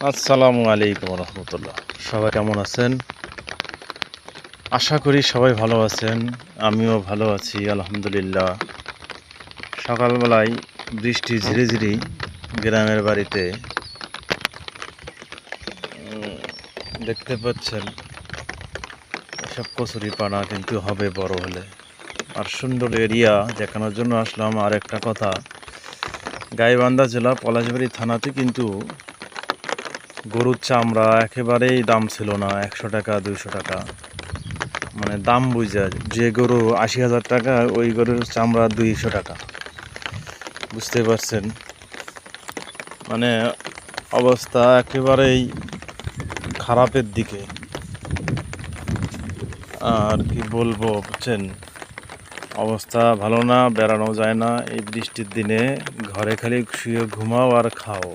আসসালামু আলাইকুম রহমতুল্লাহ। সবাই কেমন আছেন? আশা করি সবাই ভালো আছেন। আমিও ভালো আছি আলহামদুলিল্লাহ। সকালবেলায় বৃষ্টি ঝিরিঝিরি গ্রামের বাড়িতে দেখতে পাচ্ছেন এসব কচুরিপানা কিন্তু হবে বড় হলে। আর সুন্দর এরিয়া দেখানোর জন্য আসলাম। আর একটা কথা, গাইবান্ধা জেলা পলাশবাড়ি থানাতে কিন্তু গরুর চামড়া একেবারেই দাম ছিল না, 100 টাকা 200 টাকা, মানে দাম বুঝা যে গরু 80,000 টাকা ওই গরুর চামড়া 200 টাকা। বুঝতে পারছেন, মানে অবস্থা একেবারেই খারাপের দিকে। আর কি বলবো বুঝছেন, অবস্থা ভালো না, বেড়ানো যায় না এই বৃষ্টির দিনে। ঘরে খালি শুয়ে ঘুমাও আর খাও।